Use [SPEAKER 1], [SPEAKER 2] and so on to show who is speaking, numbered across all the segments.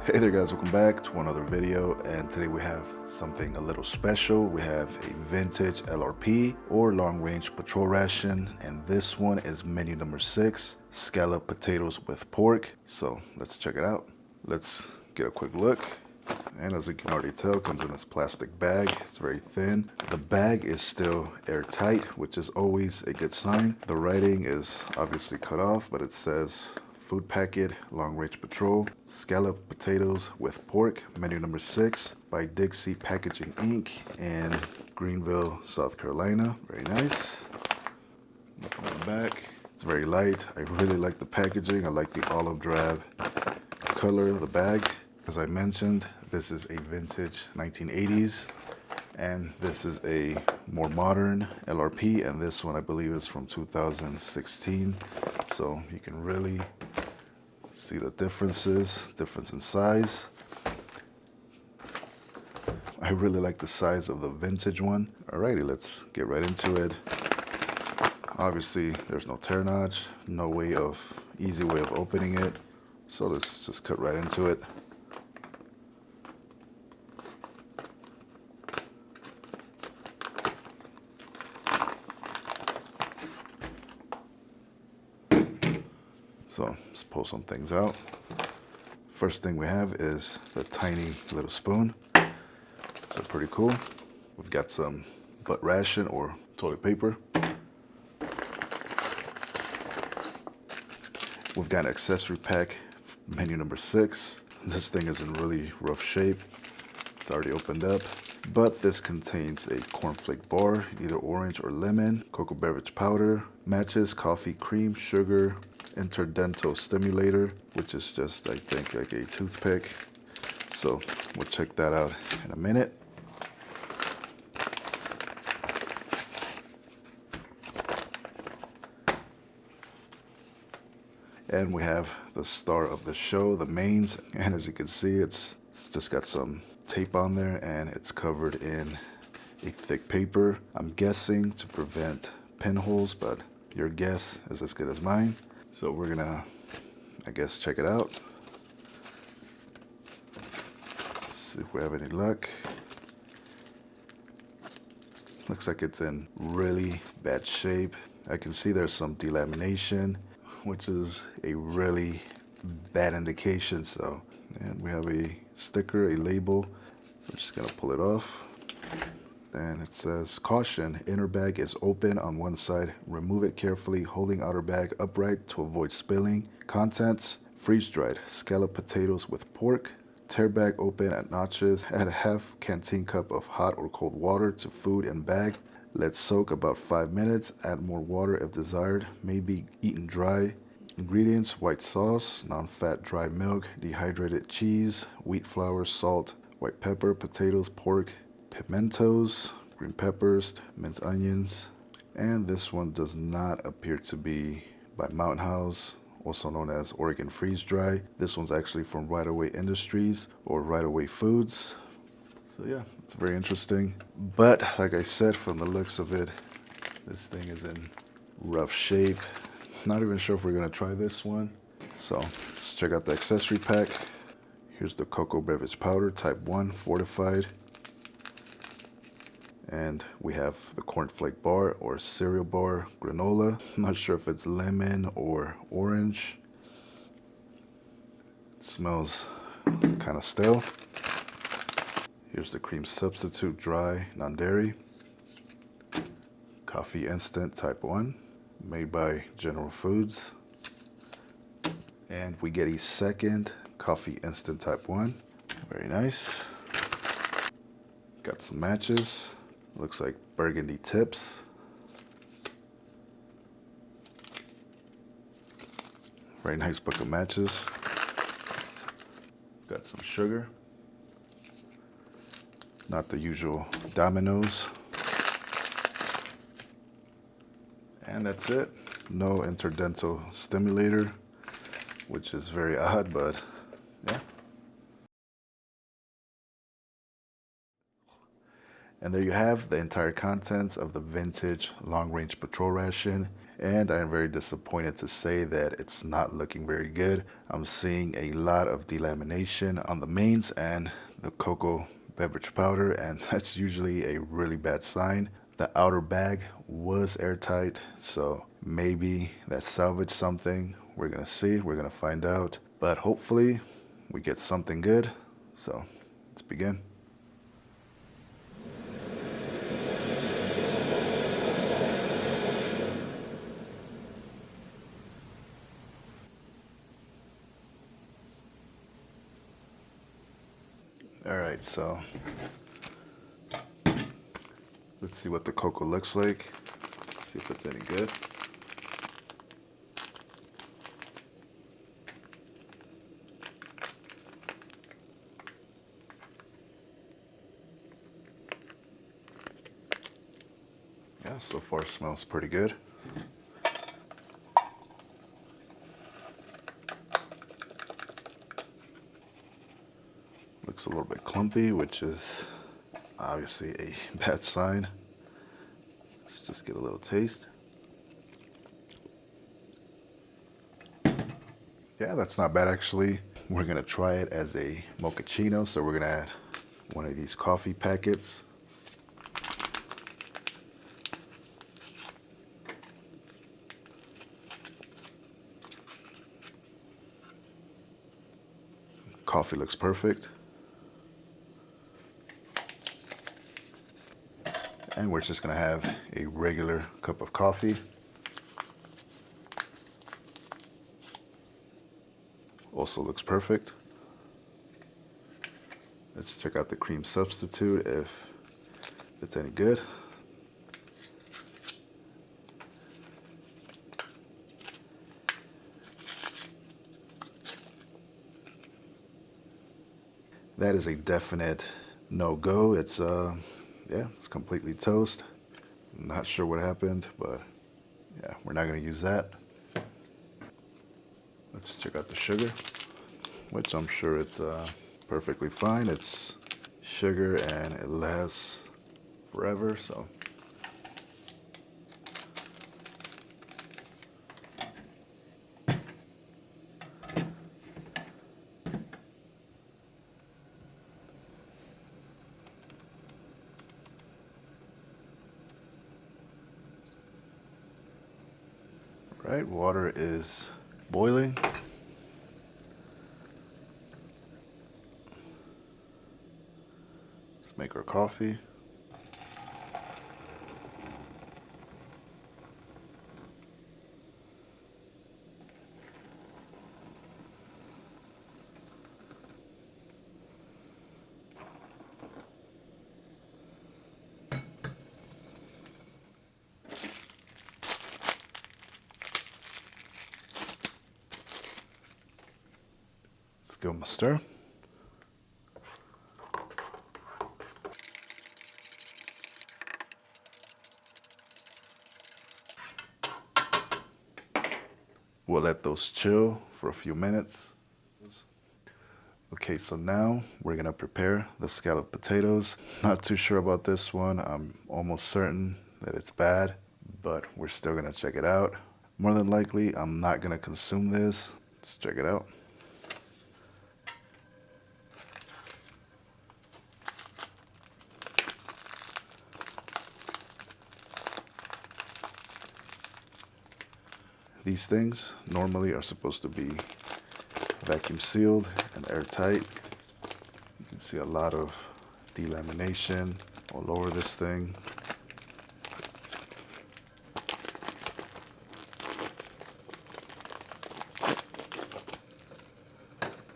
[SPEAKER 1] Hey there guys, welcome back to another video, and today we have something a little special. We have a vintage LRP or long range patrol ration, and this one is menu number 6, scallop potatoes with pork. So let's check it out. Let's get a quick look. And as you can already tell, it comes in this plastic bag. It's very thin. The bag is still airtight, which is always a good sign. The writing is obviously cut off, but it says food packet, long range patrol, scallop potatoes with pork, menu number 6 by Dixie Packaging Inc. in Greenville, South Carolina. Very nice. Look on the back. It's very light. I really like the packaging. I like the olive drab color of the bag. As I mentioned, this is a vintage 1980s, and this is a more modern LRP, and this one I believe is from 2016. So you can really see the difference in size. I really like the size of the vintage one. Alrighty, let's get right into it. Obviously, there's no tear notch, easy way of opening it. So let's just cut right into it. So let's pull some things out. First thing we have is the tiny little spoon. So pretty cool. We've got some butt ration or toilet paper. We've got an accessory pack, menu number 6. This thing is in really rough shape. It's already opened up. But this contains a cornflake bar, either orange or lemon, cocoa beverage powder, matches, coffee, cream, sugar, interdental stimulator, which is just, I think, like a toothpick. So we'll check that out in a minute. And we have the star of the show, the mains. And as you can see, it's just got some tape on there, and it's covered in a thick paper. I'm guessing to prevent pinholes, but your guess is as good as mine. So we're gonna, I guess, check it out. See if we have any luck. Looks like it's in really bad shape. I can see there's some delamination, which is a really bad indication. So, and we have a sticker, a label. We're just gonna pull it off. And it says, caution, inner bag is open on one side. Remove it carefully, holding outer bag upright to avoid spilling. Contents, freeze-dried scallop potatoes with pork. Tear bag open at notches. Add a half canteen cup of hot or cold water to food and bag. Let soak about 5 minutes. Add more water if desired. May be eaten dry. Ingredients, white sauce, non-fat dry milk, dehydrated cheese, wheat flour, salt, white pepper, potatoes, pork, pimentos, green peppers, minced onions. And this one does not appear to be by Mountain House, also known as Oregon Freeze Dry. This one's actually from Right Away Industries or Right Away Foods. So yeah, it's very interesting. But like I said, from the looks of it, this thing is in rough shape. Not even sure if we're gonna try this one. So let's check out the accessory pack. Here's the cocoa beverage powder, type 1, fortified. And we have the cornflake bar or cereal bar, granola. I'm not sure if it's lemon or orange. It smells kind of stale. Here's the cream substitute, dry, non-dairy. Coffee instant, type 1, made by General Foods. And we get a second coffee instant, type 1. Very nice. Got some matches. Looks like burgundy tips. Very nice book of matches. Got some sugar. Not the usual dominoes. And that's it. No interdental stimulator, which is very odd, but yeah. And there you have the entire contents of the vintage long range patrol ration. and I am very disappointed to say that it's not looking very good. I'm seeing a lot of delamination on the mains and the cocoa beverage powder, and that's usually a really bad sign. The outer bag was airtight, so maybe that salvaged something. We're gonna see, we're gonna find out, but hopefully we get something good. So let's begin. All right, so let's see what the cocoa looks like. See if it's any good. Yeah, so far smells pretty good. Looks a little bit clumpy, which is obviously a bad sign. Let's just get a little taste. Yeah, that's not bad actually. We're gonna try it as a mochaccino, so we're gonna add one of these coffee packets. Coffee looks perfect. And we're just gonna have a regular cup of coffee. Also looks perfect. Let's check out the cream substitute if it's any good. That is a definite no-go. It's yeah, it's completely toast. Not sure what happened, but yeah, we're not gonna use that. Let's check out the sugar, which I'm sure it's perfectly fine. It's sugar and it lasts forever, so. Right, water is boiling. Let's make our coffee. Let's give them a stir. We'll let those chill for a few minutes. Okay, so now we're gonna prepare the scalloped potatoes. Not too sure about this one. I'm almost certain that it's bad, but we're still gonna check it out. More than likely, I'm not gonna consume this. Let's check it out. These things normally are supposed to be vacuum sealed and airtight. You can see a lot of delamination all over this thing.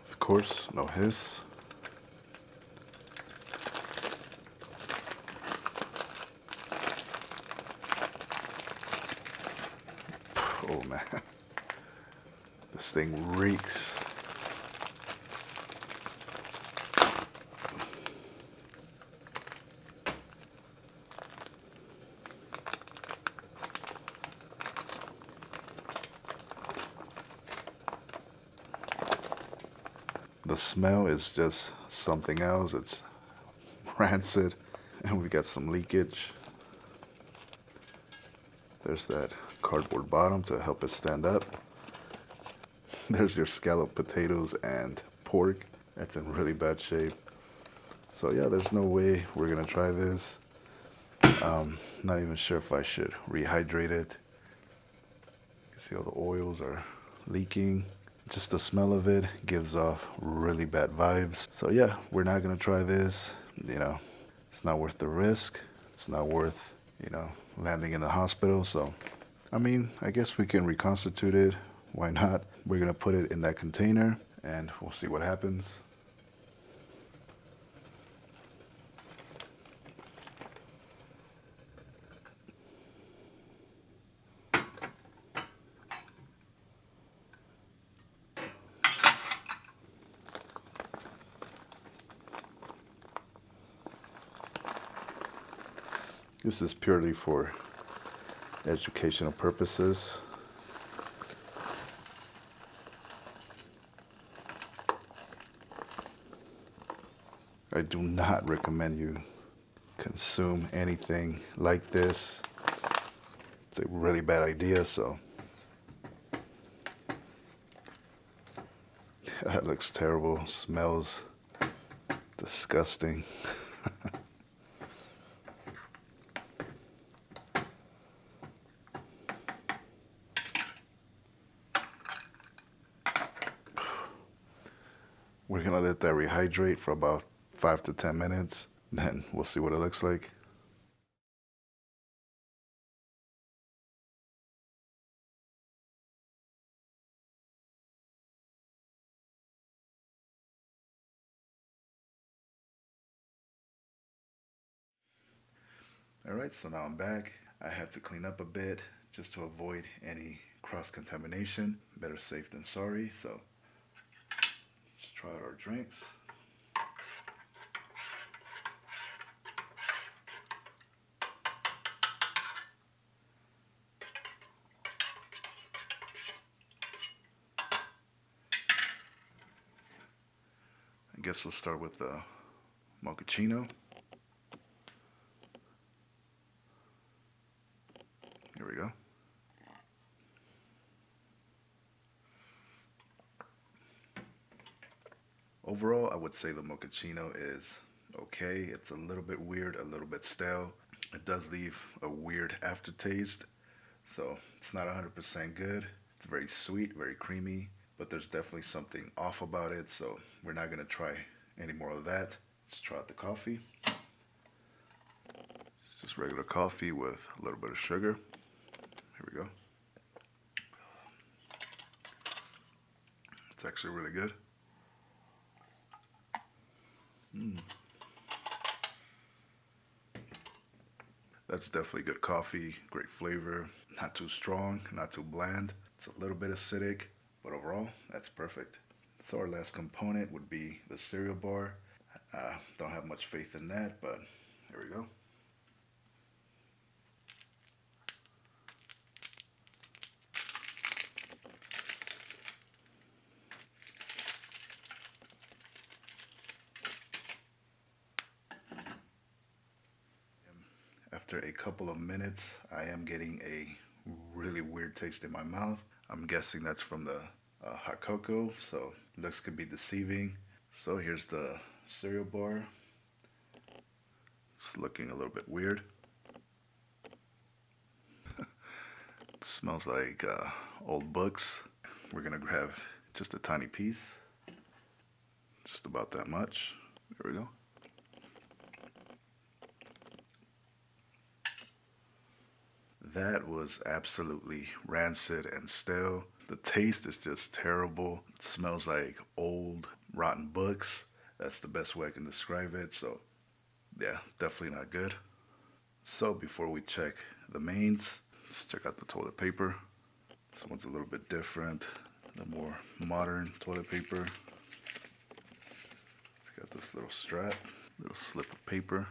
[SPEAKER 1] Of course, no hiss. Oh man, this thing reeks. The smell is just something else. It's rancid, and we got some leakage. There's that cardboard bottom to help it stand up. There's your scalloped potatoes and pork. That's in really bad shape. So yeah, there's no way we're gonna try this. Not even sure if I should rehydrate it. You can see all the oils are leaking. Just the smell of it gives off really bad vibes. So yeah, we're not gonna try this. You know, it's not worth the risk. It's not worth, landing in the hospital. So, I mean, I guess we can reconstitute it. Why not? We're gonna put it in that container and we'll see what happens. This is purely for educational purposes. I do not recommend you consume anything like this. It's a really bad idea, so. That looks terrible, smells disgusting. We're gonna let that rehydrate for about 5 to 10 minutes, then we'll see what it looks like. All right, so now I'm back. I had to clean up a bit just to avoid any cross-contamination. Better safe than sorry, so let's try out our drinks. I guess we'll start with the mochaccino. Here we go. Overall, I would say the mochaccino is okay. It's a little bit weird, a little bit stale. It does leave a weird aftertaste, so it's not 100% good. It's very sweet, very creamy, but there's definitely something off about it, so we're not gonna try any more of that. Let's try out the coffee. It's just regular coffee with a little bit of sugar. Here we go. It's actually really good. That's definitely good coffee, great flavor, not too strong, not too bland. It's a little bit acidic, but overall, that's perfect. So our last component would be the cereal bar. Don't have much faith in that, but here we go. After a couple of minutes, I am getting a really weird taste in my mouth. I'm guessing that's from the hot cocoa, so looks could be deceiving. So here's the cereal bar. It's looking a little bit weird. It smells like old books. We're gonna grab just a tiny piece, just about that much. There we go. That was absolutely rancid and stale. The taste is just terrible. It smells like old, rotten books. That's the best way I can describe it. So, yeah, definitely not good. So, before we check the mains, let's check out the toilet paper. This one's a little bit different, the more modern toilet paper. It's got this little strap, little slip of paper.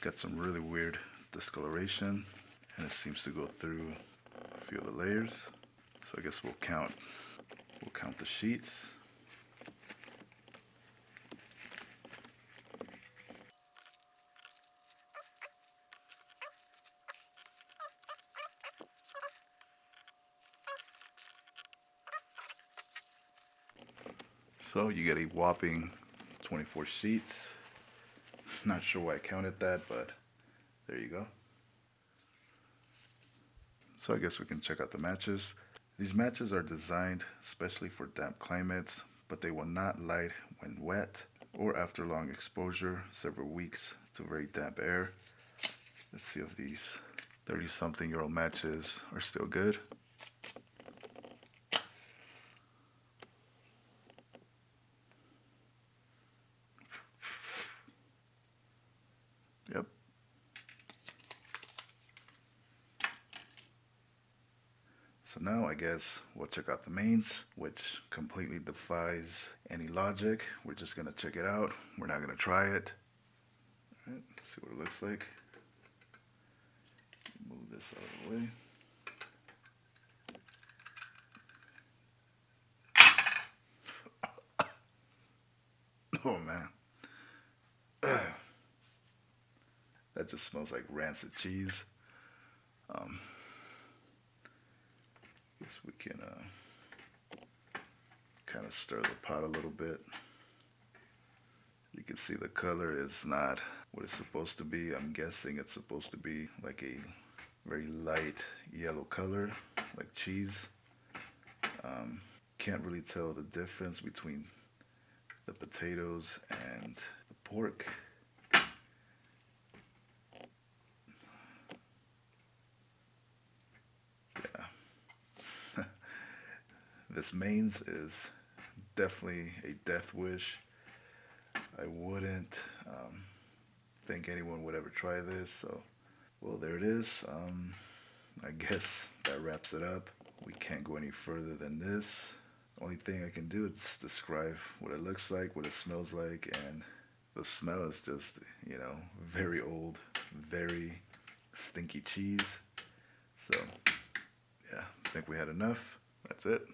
[SPEAKER 1] Got some really weird discoloration, and it seems to go through a few of the layers. So I guess we'll count the sheets. So you get a whopping 24 sheets. Not sure why I counted that, but there you go. So I guess we can check out the matches. These matches are designed especially for damp climates, but they will not light when wet or after long exposure, several weeks to very damp air. Let's see if these 30-something-year-old matches are still good. Yep. So now I guess we'll check out the mains, which completely defies any logic. We're just gonna check it out. We're not gonna try it. All right, see what it looks like. Move this out of the way. Oh man. That just smells like rancid cheese. Guess we can kind of stir the pot a little bit. You can see the color is not what it's supposed to be. I'm guessing it's supposed to be like a very light yellow color, like cheese. Can't really tell the difference between the potatoes and the pork. This mains is definitely a death wish. I wouldn't think anyone would ever try this. So, well, there it is. I guess that wraps it up. We can't go any further than this. Only thing I can do is describe what it looks like, what it smells like, and the smell is just, you know, very old, very stinky cheese. So, yeah, I think we had enough. That's it.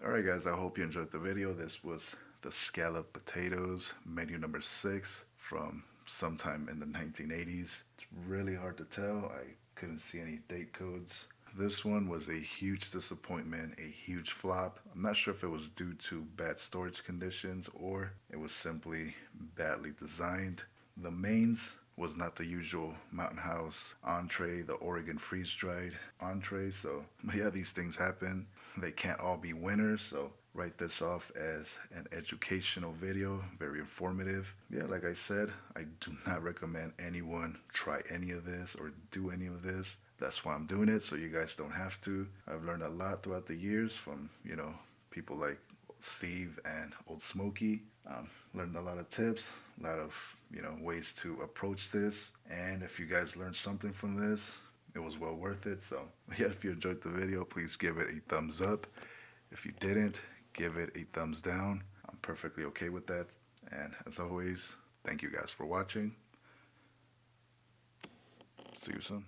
[SPEAKER 1] Alright guys, I hope you enjoyed the video. This was the scalloped potatoes, menu number 6 from sometime in the 1980s. It's really hard to tell. I couldn't see any date codes. This one was a huge disappointment, a huge flop. I'm not sure if it was due to bad storage conditions or it was simply badly designed. The mains was not the usual Mountain House entree, the Oregon freeze-dried entree. So yeah, these things happen. They can't all be winners. So write this off as an educational video, very informative. Yeah, like I said, I do not recommend anyone try any of this or do any of this. That's why I'm doing it, so you guys don't have to. I've learned a lot throughout the years from, you know, people like Steve and Old Smoky. Learned a lot of tips, a lot of, you know, ways to approach this. And if you guys learned something from this, it was well worth it. So yeah, if you enjoyed the video, please give it a thumbs up. If you didn't, give it a thumbs down. I'm perfectly okay with that. And as always, thank you guys for watching. See you soon.